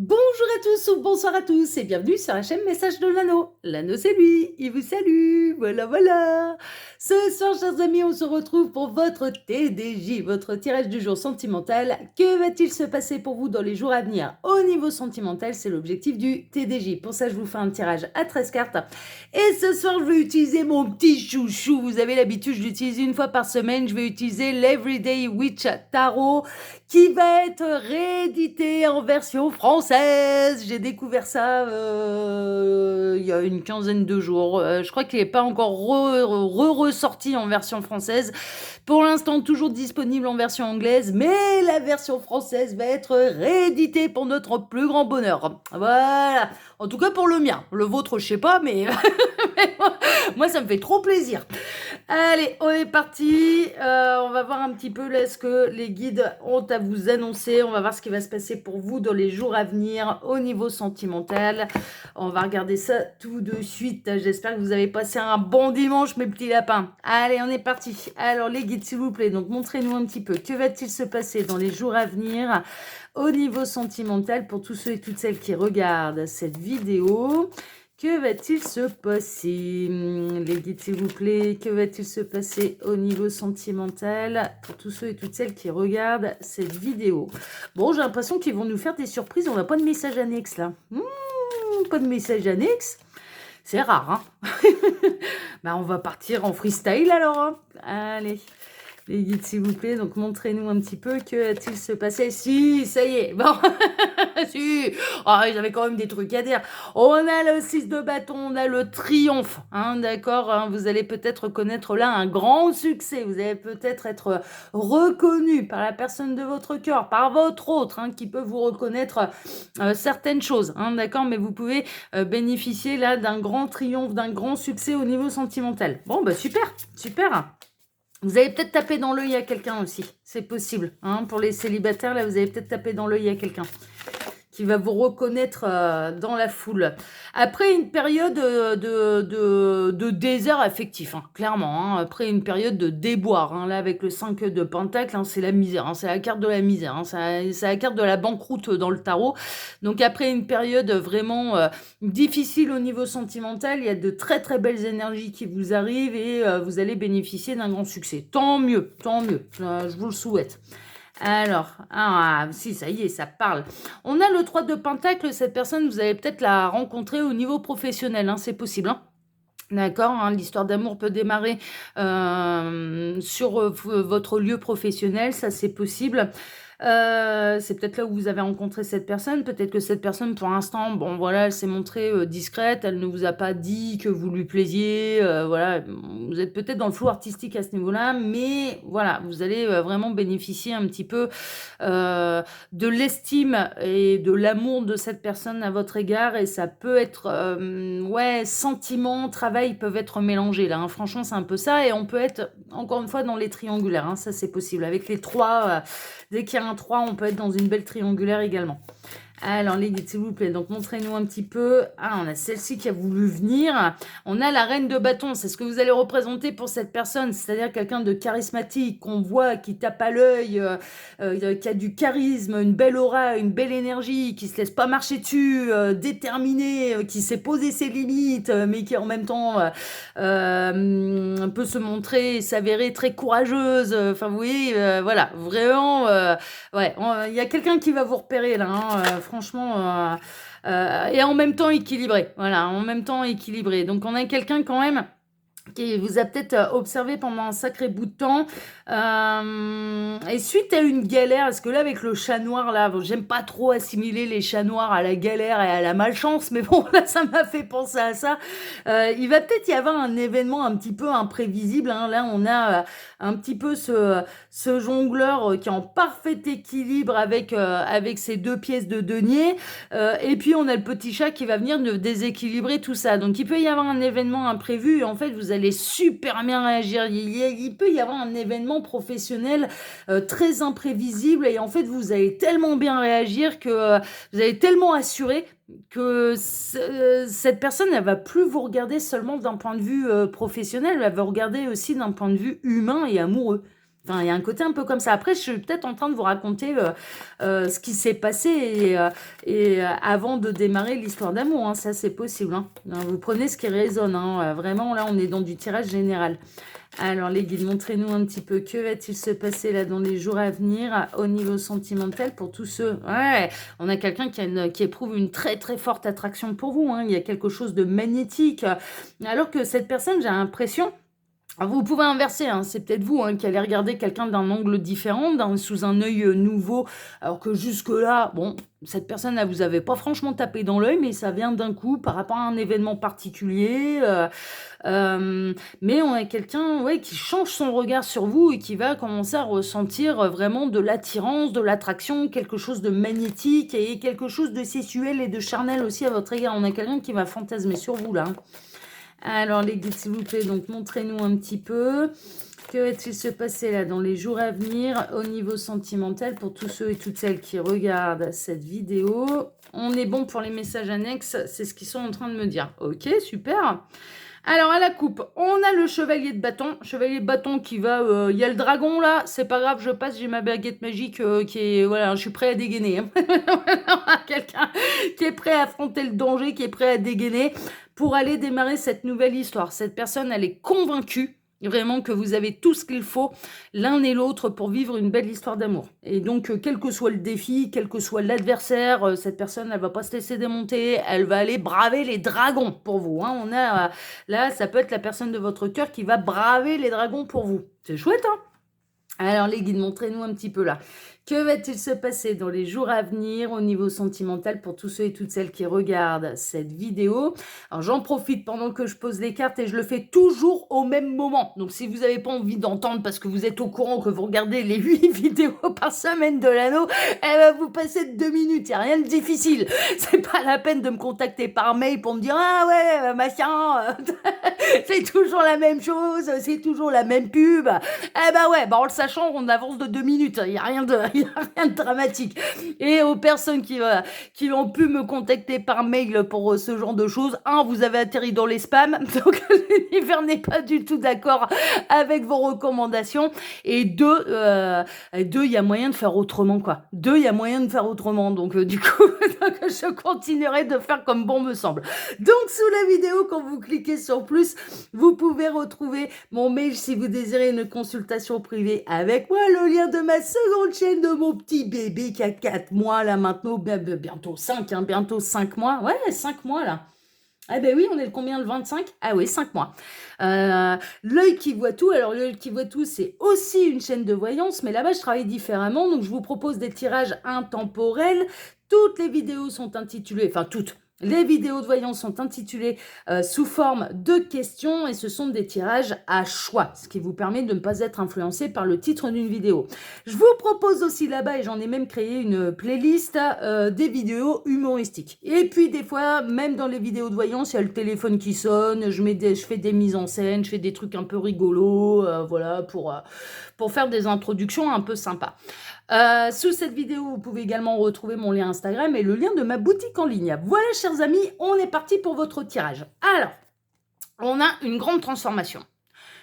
Bonjour à tous ou bonsoir à tous et bienvenue sur la chaîne Message de l'Anneau. L'Anneau c'est lui, il vous salue, voilà. Ce soir chers amis, on se retrouve pour votre TDJ, votre tirage du jour sentimental. Que va-t-il se passer pour vous dans les jours à venir au niveau sentimental? C'est l'objectif du TDJ. Pour ça je vous fais un tirage à 13 cartes. Et ce soir je vais utiliser mon petit chouchou, vous avez l'habitude, je l'utilise une fois par semaine. Je vais utiliser l'Everyday Witch Tarot qui va être réédité en version française. J'ai découvert ça il y a une quinzaine de jours. Je crois qu'il n'est pas encore ressorti en version française. Pour l'instant, toujours disponible en version anglaise, mais la version française va être rééditée pour notre plus grand bonheur. Voilà. En tout cas pour le mien. Le vôtre, je sais pas, mais, moi, ça me fait trop plaisir. Allez, on est parti. On va voir un petit peu là, ce que les guides ont à vous annoncer. On va voir ce qui va se passer pour vous dans les jours à venir au niveau sentimental. On va regarder ça tout de suite. J'espère que vous avez passé un bon dimanche, mes petits lapins. Allez, on est parti. Alors, les guides, s'il vous plaît, donc montrez-nous un petit peu. Que va-t-il se passer dans les jours à venir au niveau sentimental pour tous ceux et toutes celles qui regardent cette vidéo? Que va-t-il se passer, les guides, s'il vous plaît? Que va-t-il se passer au niveau sentimental pour tous ceux et toutes celles qui regardent cette vidéo? Bon, j'ai l'impression qu'ils vont nous faire des surprises. On n'a pas de message annexe, là. Pas de message annexe. C'est rare, hein. Bah, on va partir en freestyle, alors. Hein. Allez. Les guides, s'il vous plaît, donc montrez-nous un petit peu que va-t-il se passer. Si, ça y est, bon, si, oh, j'avais quand même des trucs à dire. On a le 6 de bâton, on a le triomphe, hein, d'accord, hein, vous allez peut-être connaître là un grand succès, vous allez peut-être être reconnu par la personne de votre cœur, par votre autre, hein, qui peut vous reconnaître certaines choses, hein, d'accord, mais vous pouvez bénéficier là d'un grand triomphe, d'un grand succès au niveau sentimental. Bon, bah super, super. Vous avez peut-être tapé dans l'œil à quelqu'un aussi, c'est possible. Hein, pour les célibataires, là, vous avez peut-être tapé dans l'œil à quelqu'un qui va vous reconnaître dans la foule. Après une période de désert affectif, hein, clairement. Hein, après une période de déboire, hein, là avec le 5 de Pentacle, hein, c'est la misère, hein, c'est la carte de la misère, hein, c'est la carte de la banqueroute dans le tarot. Donc après une période vraiment difficile au niveau sentimental, il y a de très très belles énergies qui vous arrivent et vous allez bénéficier d'un grand succès. Tant mieux, je vous le souhaite. Alors, si, ça y est, ça parle. On a le 3 de Pentacle, cette personne, vous allez peut-être la rencontrer au niveau professionnel, hein, c'est possible, hein. D'accord, hein, l'histoire d'amour peut démarrer sur votre lieu professionnel, ça c'est possible. C'est peut-être là où vous avez rencontré cette personne. Peut-être que cette personne, pour l'instant, bon voilà, elle s'est montrée discrète, elle ne vous a pas dit que vous lui plaisiez. Voilà, vous êtes peut-être dans le flou artistique à ce niveau-là, mais voilà, vous allez vraiment bénéficier un petit peu de l'estime et de l'amour de cette personne à votre égard, et ça peut être, ouais, sentiment, travail peuvent être mélangés là. Hein. Franchement, c'est un peu ça, et on peut être encore une fois dans les triangulaires. Hein. Ça, c'est possible avec les trois. Dès qu'il y a un 3, on peut être dans une belle triangulaire également. Alors, les guides, s'il vous plaît, donc montrez-nous un petit peu. Ah, on a celle-ci qui a voulu venir. On a la reine de bâton, c'est ce que vous allez représenter pour cette personne, c'est-à-dire quelqu'un de charismatique, qu'on voit, qui tape à l'œil, qui a du charisme, une belle aura, une belle énergie, qui se laisse pas marcher dessus, déterminé, qui sait poser ses limites, mais qui en même temps peut se montrer, s'avérer très courageuse. Enfin, vous voyez, voilà, vraiment, ouais, il y a quelqu'un qui va vous repérer là, hein, franchement, et en même temps équilibré. Voilà, en même temps équilibré. Donc, on a quelqu'un quand même qui vous a peut-être observé pendant un sacré bout de temps. Et suite à une galère, parce que là, avec le chat noir, là, bon, j'aime pas trop assimiler les chats noirs à la galère et à la malchance, mais bon, là, ça m'a fait penser à ça. Il va peut-être y avoir un événement un petit peu imprévisible. Hein. Là, on a un petit peu ce jongleur qui est en parfait équilibre avec ses deux pièces de denier. Et puis, on a le petit chat qui va venir de déséquilibrer tout ça. Donc, il peut y avoir un événement imprévu et en fait, vous allez super bien réagir. Il peut y avoir un événement professionnel très imprévisible et en fait, vous allez tellement bien réagir que vous allez tellement assurer que cette personne, elle va plus vous regarder seulement d'un point de vue professionnel, elle va vous regarder aussi d'un point de vue humain et amoureux. Enfin, il y a un côté un peu comme ça. Après, je suis peut-être en train de vous raconter ce qui s'est passé avant de démarrer l'histoire d'amour, hein. Ça, c'est possible, hein. Vous prenez ce qui résonne, hein. Vraiment, là, on est dans du tirage général. Alors, les guides, montrez-nous un petit peu que va-t-il se passer là dans les jours à venir au niveau sentimental pour tous ceux... Ouais, on a quelqu'un qui éprouve une très, très forte attraction pour vous, hein. Il y a quelque chose de magnétique. Alors que cette personne, j'ai l'impression... Vous pouvez inverser, hein, c'est peut-être vous qui allez regarder quelqu'un d'un angle différent, sous un œil nouveau, alors que jusque-là, bon, cette personne-là, vous n'avez pas franchement tapé dans l'œil, mais ça vient d'un coup par rapport à un événement particulier. Mais on a quelqu'un qui change son regard sur vous et qui va commencer à ressentir vraiment de l'attirance, de l'attraction, quelque chose de magnétique et quelque chose de sexuel et de charnel aussi à votre égard. On a quelqu'un qui va fantasmer sur vous là, hein. Alors, les guides, s'il vous plaît, donc montrez-nous un petit peu. Que va-t-il se passer là dans les jours à venir au niveau sentimental pour tous ceux et toutes celles qui regardent cette vidéo? On est bon pour les messages annexes, c'est ce qu'ils sont en train de me dire. Ok, super. Alors, à la coupe, on a le chevalier de bâton. Chevalier de bâton qui va... Il y a le dragon, là. C'est pas grave, je passe, j'ai ma baguette magique qui est... Voilà, je suis prêt à dégainer, hein. Quelqu'un qui est prêt à affronter le danger, qui est prêt à dégainer pour aller démarrer cette nouvelle histoire. Cette personne, elle est convaincue vraiment que vous avez tout ce qu'il faut l'un et l'autre pour vivre une belle histoire d'amour. Et donc, quel que soit le défi, quel que soit l'adversaire, cette personne, elle va pas se laisser démonter, elle va aller braver les dragons pour vous, hein. On a, là, ça peut être la personne de votre cœur qui va braver les dragons pour vous. C'est chouette, hein? Alors, les guides, montrez-nous un petit peu là. Que va-t-il se passer dans les jours à venir au niveau sentimental pour tous ceux et toutes celles qui regardent cette vidéo? Alors, j'en profite pendant que je pose les cartes et je le fais toujours au même moment. Donc, si vous n'avez pas envie d'entendre parce que vous êtes au courant que vous regardez les 8 vidéos par semaine de l'anneau, elle va vous passer de 2 minutes. Il n'y a rien de difficile. C'est pas la peine de me contacter par mail pour me dire « Ah ouais, machin, c'est toujours la même chose, c'est toujours la même pub. » Eh ben ouais, en le sachant, on avance de 2 minutes. Il n'y a rien de dramatique. Et aux personnes qui ont pu me contacter par mail pour ce genre de choses, vous avez atterri dans les spams, donc l'univers n'est pas du tout d'accord avec vos recommandations. Et deux, il y a moyen de faire autrement, quoi. Il y a moyen de faire autrement. Donc, du coup, je continuerai de faire comme bon me semble. Donc, sous la vidéo, quand vous cliquez sur plus, vous pouvez retrouver mon mail si vous désirez une consultation privée avec moi, le lien de ma seconde chaîne de mon petit bébé qui a 4 mois là maintenant, bientôt 5, bientôt 5 mois. Ouais, 5 mois là. Ah ben oui, on est le combien, le 25? Ah oui, 5 mois. L'œil qui voit tout. Alors, l'œil qui voit tout, c'est aussi une chaîne de voyance, mais là-bas, je travaille différemment. Donc, je vous propose des tirages intemporels. Toutes les vidéos sont intitulées, enfin toutes, les vidéos de voyance sont intitulées sous forme de questions et ce sont des tirages à choix, ce qui vous permet de ne pas être influencé par le titre d'une vidéo. Je vous propose aussi là-bas, et j'en ai même créé une playlist, des vidéos humoristiques. Et puis des fois, même dans les vidéos de voyance, il y a le téléphone qui sonne, je fais des mises en scène, je fais des trucs un peu rigolos, voilà, pour faire des introductions un peu sympas. Sous cette vidéo, vous pouvez également retrouver mon lien Instagram et le lien de ma boutique en ligne. Voilà, chers amis, on est parti pour votre tirage. Alors, on a une grande transformation.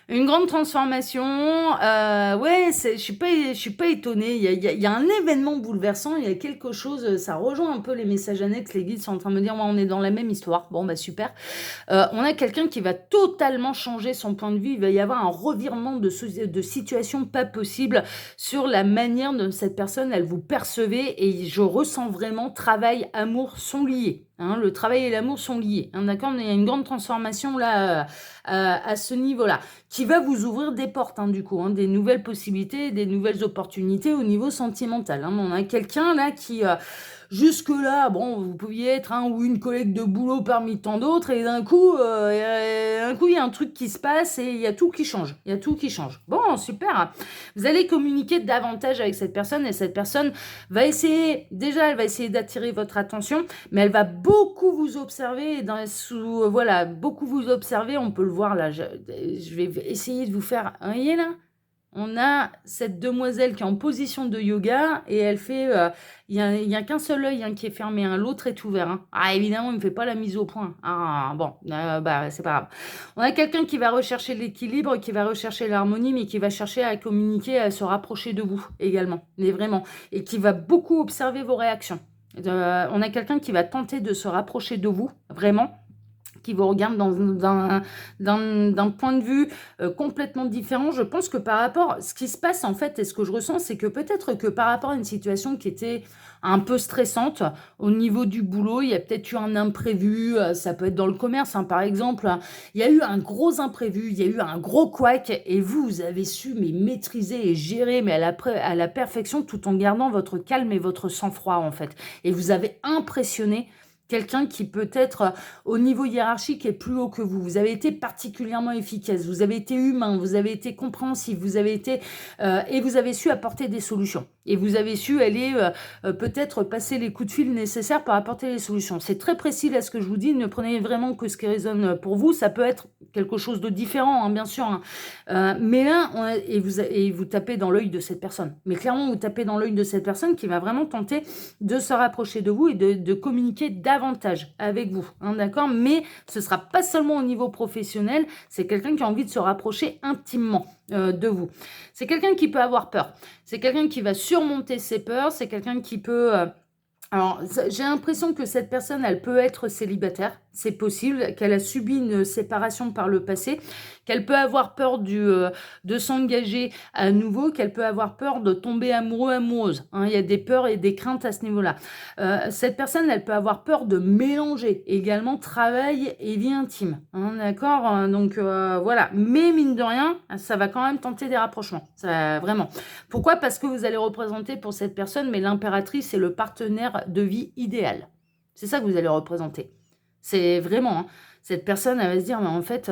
Une grande transformation, ouais, je suis pas étonnée. Il y a un événement bouleversant, il y a quelque chose, ça rejoint un peu les messages annexes. Les guides sont en train de me dire, ouais, on est dans la même histoire. Bon, bah super. On a quelqu'un qui va totalement changer son point de vue. Il va y avoir un revirement de situation pas possible sur la manière dont cette personne, elle vous percevait. Et je ressens vraiment travail, amour sont liés. Hein, le travail et l'amour sont liés. Hein, d'accord, il y a une grande transformation là à ce niveau-là qui va vous ouvrir des portes, hein, du coup, hein, des nouvelles possibilités, des nouvelles opportunités au niveau sentimental. Hein. On a quelqu'un là qui jusque-là, bon, vous pouviez être un ou une collègue de boulot parmi tant d'autres, et d'un coup, il y a un truc qui se passe et il y a tout qui change. Il y a tout qui change. Bon, super. Vous allez communiquer davantage avec cette personne et cette personne va essayer, déjà, elle va essayer d'attirer votre attention, mais elle va beaucoup vous observer, voilà, beaucoup vous observer. On peut le voir là. Je vais essayer de vous faire, vous voyez là? on a cette demoiselle qui est en position de yoga et elle fait... Il y a qu'un seul œil hein, qui est fermé, hein, l'autre est ouvert. Hein. Ah, évidemment, il ne me fait pas la mise au point. Ah, bon, bah, c'est pas grave. On a quelqu'un qui va rechercher l'équilibre, qui va rechercher l'harmonie, mais qui va chercher à communiquer, à se rapprocher de vous également, mais vraiment. Et qui va beaucoup observer vos réactions. On a quelqu'un qui va tenter de se rapprocher de vous, vraiment, qui vous regarde d'un point de vue complètement différent. Je pense que par rapport, ce qui se passe en fait, et ce que je ressens, c'est que peut-être que par rapport à une situation qui était un peu stressante au niveau du boulot, il y a peut-être eu un imprévu, ça peut être dans le commerce, hein, par exemple, il y a eu un gros imprévu, il y a eu un gros couac, et vous avez su maîtriser et gérer mais à la perfection tout en gardant votre calme et votre sang-froid en fait. Et vous avez impressionné quelqu'un qui peut-être au niveau hiérarchique est plus haut que vous. Vous avez été particulièrement efficace, vous avez été humain, vous avez été compréhensif, vous avez été et vous avez su apporter des solutions. Et vous avez su aller peut-être passer les coups de fil nécessaires pour apporter les solutions. C'est très précis là ce que je vous dis, ne prenez vraiment que ce qui résonne pour vous. Ça peut être quelque chose de différent, hein, bien sûr. Hein. Mais là, et vous tapez dans l'œil de cette personne. Mais clairement, vous tapez dans l'œil de cette personne qui va vraiment tenter de se rapprocher de vous et de communiquer davantage avec vous. Hein, d'accord ? Mais ce ne sera pas seulement au niveau professionnel, c'est quelqu'un qui a envie de se rapprocher intimement de vous. C'est quelqu'un qui peut avoir peur. C'est quelqu'un qui va surmonter ses peurs. C'est quelqu'un qui peut... Alors, j'ai l'impression que cette personne, elle peut être célibataire. C'est possible qu'elle a subi une séparation par le passé, qu'elle peut avoir peur de s'engager à nouveau, qu'elle peut avoir peur de tomber amoureux, amoureuse. Hein, il y a des peurs et des craintes à ce niveau-là. Cette personne, elle peut avoir peur de mélanger également travail et vie intime. Hein, d'accord ? Donc, voilà. Mais mine de rien, ça va quand même tenter des rapprochements. Ça, vraiment. Pourquoi ? Parce que vous allez représenter pour cette personne, mais l'impératrice est le partenaire de vie idéal. C'est ça que vous allez représenter. C'est vraiment, hein, cette personne, elle va se dire, mais en fait,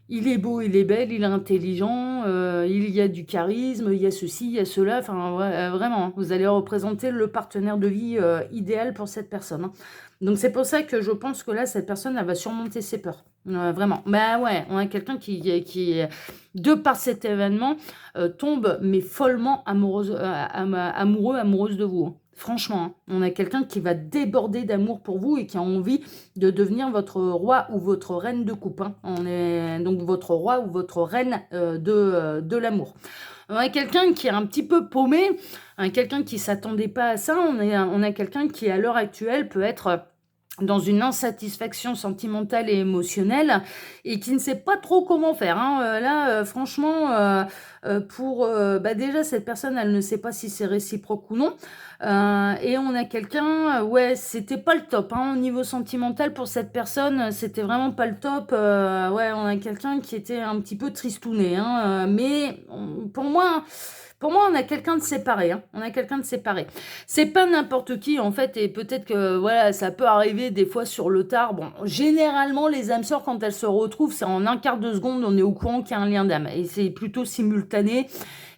il est beau, il est belle, il est intelligent, il y a du charisme, il y a ceci, il y a cela. Enfin, ouais, vraiment, hein, vous allez représenter le partenaire de vie idéal pour cette personne. Hein. Donc, c'est pour ça que je pense que là, cette personne, elle va surmonter ses peurs. Vraiment. Bah ouais, on a quelqu'un qui de par cet événement, tombe, mais follement amoureux, amoureuse de vous. Hein. Franchement, hein, on a quelqu'un qui va déborder d'amour pour vous et qui a envie de devenir votre roi ou votre reine de coupe. Hein. On est donc votre roi ou votre reine de l'amour. On a quelqu'un qui est un petit peu paumé, hein, quelqu'un qui ne s'attendait pas à ça. On a quelqu'un qui, à l'heure actuelle, peut être dans une insatisfaction sentimentale et émotionnelle et qui ne sait pas trop comment faire. Hein. Là, franchement, déjà, cette personne, elle ne sait pas si c'est réciproque ou non. Et on a quelqu'un, ouais, c'était pas le top. Hein, au niveau sentimental, pour cette personne, c'était vraiment pas le top. Ouais, on a quelqu'un qui était un petit peu tristouné. Hein, mais pour moi... Pour moi, on a quelqu'un de séparé. Hein. On a quelqu'un de séparé. C'est pas n'importe qui, en fait, et peut-être que voilà, ça peut arriver des fois sur le tard. Bon, généralement, les âmes sœurs, quand elles se retrouvent, c'est en un quart de seconde, on est au courant qu'il y a un lien d'âme. Et c'est plutôt simultané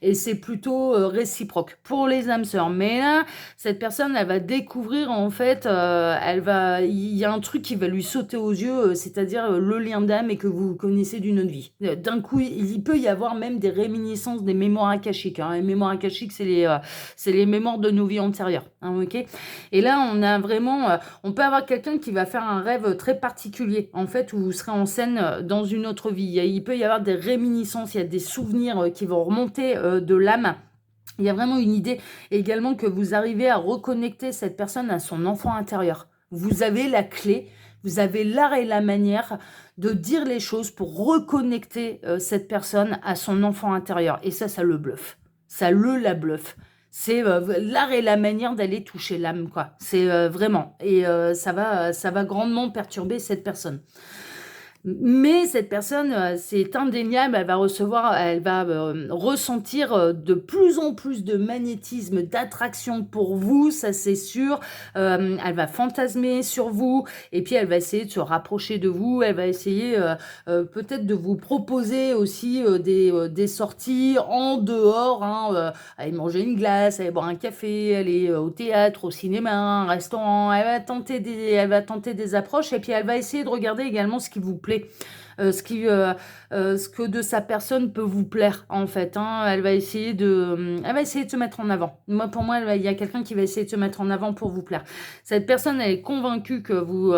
et c'est plutôt réciproque pour les âmes sœurs. Mais là, cette personne, elle va découvrir, en fait, il y a un truc qui va lui sauter aux yeux, c'est-à-dire le lien d'âme et que vous connaissez d'une autre vie. D'un coup, il peut y avoir même des réminiscences, des mémoires akashiques. Hein. Les mémoires akashiques, c'est les mémoires de nos vies antérieures. Hein, ok ? Et là, on a vraiment... on peut avoir quelqu'un qui va faire un rêve très particulier, en fait, où vous serez en scène dans une autre vie. Il peut y avoir des réminiscences, il y a des souvenirs qui vont remonter de l'âme. Il y a vraiment une idée également que vous arrivez à reconnecter cette personne à son enfant intérieur. Vous avez la clé, vous avez l'art et la manière de dire les choses pour reconnecter cette personne à son enfant intérieur. Et ça le bluffe. Ça la bluffe. C'est l'art et la manière d'aller toucher l'âme, quoi. C'est vraiment. Et ça va grandement perturber cette personne. Mais cette personne, c'est indéniable, elle va ressentir de plus en plus de magnétisme, d'attraction pour vous, ça c'est sûr. Elle va fantasmer sur vous et puis elle va essayer de se rapprocher de vous. Elle va essayer peut-être de vous proposer aussi des sorties en dehors, hein, aller manger une glace, aller boire un café, aller au théâtre, au cinéma, un restaurant. Elle va tenter des approches et puis elle va essayer de regarder également ce qui vous plaît. ce que de sa personne peut vous plaire, en fait, hein. Elle va essayer de se mettre en avant. Moi, pour moi, il y a quelqu'un qui va essayer de se mettre en avant pour vous plaire. Cette personne, elle est convaincue que vous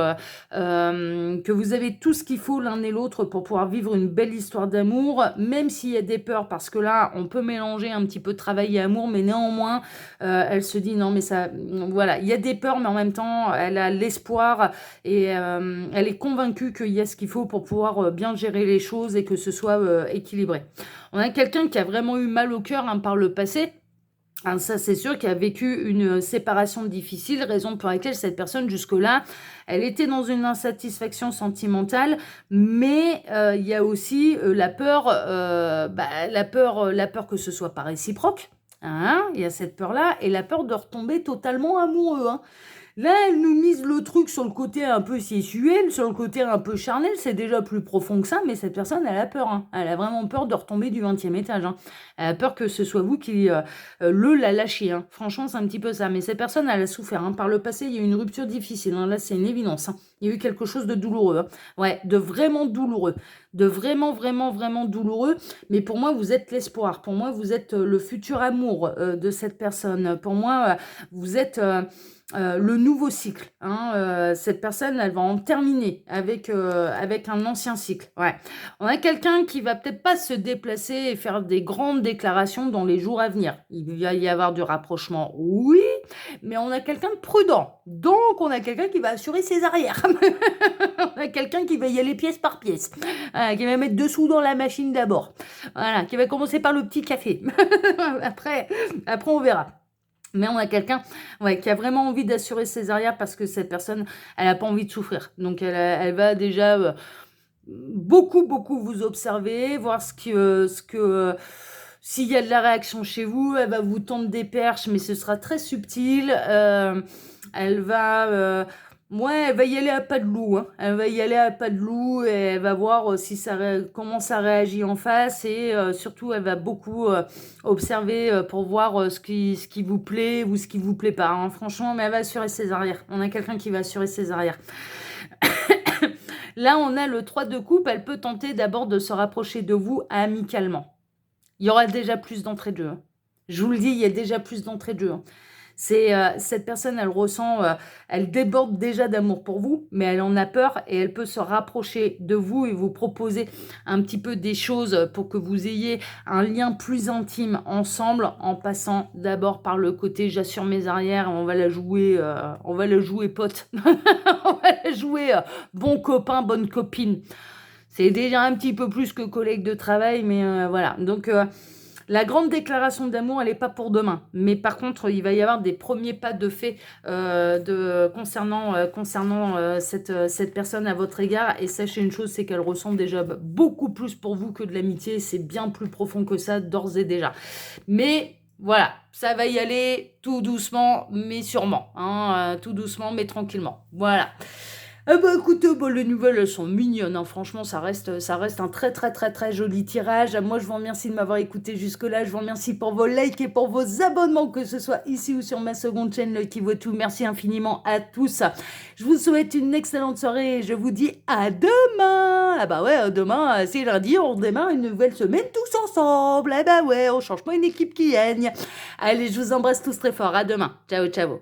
avez tout ce qu'il faut l'un et l'autre pour pouvoir vivre une belle histoire d'amour, même s'il y a des peurs, parce que là, on peut mélanger un petit peu travail et amour, mais néanmoins, elle se dit non, mais ça, voilà, il y a des peurs, mais en même temps, elle a l'espoir et elle est convaincue qu'il y a ce qu'il faut pour pouvoir bien gérer les choses et que ce soit équilibré. On a quelqu'un qui a vraiment eu mal au cœur, hein, par le passé. Hein, ça, c'est sûr, qui a vécu une séparation difficile, raison pour laquelle cette personne, jusque-là, elle était dans une insatisfaction sentimentale, mais il y a aussi la peur, la peur que ce soit pas réciproque. Hein, il y a cette peur-là, et la peur de retomber totalement amoureux. Hein. Là, elle nous mise le truc sur le côté un peu sexuel, sur le côté un peu charnel, c'est déjà plus profond que ça, mais cette personne, elle a peur. Hein. Elle a vraiment peur de retomber du 20e étage. Hein. Elle a peur que ce soit vous qui l'a lâché. Hein. Franchement, c'est un petit peu ça. Mais cette personne, elle a souffert. Hein. Par le passé, il y a eu une rupture difficile. Hein. Là, c'est une évidence. Hein. Il y a eu quelque chose de douloureux. Hein. Ouais, de vraiment douloureux. De vraiment, vraiment, vraiment douloureux. Mais pour moi, vous êtes l'espoir. Pour moi, vous êtes le futur amour de cette personne. Pour moi, vous êtes... le nouveau cycle. Hein, cette personne, elle va en terminer avec un ancien cycle. Ouais. On a quelqu'un qui va peut-être pas se déplacer et faire des grandes déclarations dans les jours à venir. Il va y avoir du rapprochement, oui, mais on a quelqu'un de prudent. Donc, on a quelqu'un qui va assurer ses arrières. On a quelqu'un qui va y aller pièce par pièce. Qui va mettre 2 sous dans la machine d'abord. Voilà, qui va commencer par le petit café. après, on verra. Mais on a quelqu'un qui a vraiment envie d'assurer ses arrières parce que cette personne, elle n'a pas envie de souffrir. Donc, elle va déjà beaucoup vous observer, voir s'il y a de la réaction chez vous. Elle va vous tendre des perches, mais ce sera très subtil. Elle va y aller à pas de loup. Hein. Elle va y aller à pas de loup et elle va voir comment ça réagit en face. Et surtout, elle va beaucoup observer pour voir ce qui vous plaît ou ce qui vous plaît pas. Hein. Franchement, mais elle va assurer ses arrières. On a quelqu'un qui va assurer ses arrières. Là, on a le 3 de coupe. Elle peut tenter d'abord de se rapprocher de vous amicalement. Il y aura déjà plus d'entrée de jeu. Hein. Je vous le dis, il y a déjà plus d'entrée de jeu. Hein. Cette personne, elle ressent, elle déborde déjà d'amour pour vous, mais elle en a peur et elle peut se rapprocher de vous et vous proposer un petit peu des choses pour que vous ayez un lien plus intime ensemble en passant d'abord par le côté j'assure mes arrières, on va la jouer pote, on va la jouer bon copain, bonne copine. C'est déjà un petit peu plus que collègue de travail, mais voilà. Donc, la grande déclaration d'amour, elle n'est pas pour demain. Mais par contre, il va y avoir des premiers pas de fait concernant cette personne à votre égard. Et sachez une chose, c'est qu'elle ressent déjà beaucoup plus pour vous que de l'amitié. C'est bien plus profond que ça, d'ores et déjà. Mais voilà, ça va y aller tout doucement, mais sûrement. Hein, tout doucement, mais tranquillement. Voilà. Écoutez, les nouvelles, elles sont mignonnes, hein. Franchement, ça reste un très, très, très, très joli tirage. Moi, je vous remercie de m'avoir écouté jusque-là. Je vous remercie pour vos likes et pour vos abonnements, que ce soit ici ou sur ma seconde chaîne, le qui vaut tout. Merci infiniment à tous. Je vous souhaite une excellente soirée et je vous dis à demain. Ah bah ouais, demain, c'est lundi, on démarre une nouvelle semaine tous ensemble. Ah bah ouais, on change pas une équipe qui gagne. Allez, je vous embrasse tous très fort. À demain. Ciao, ciao.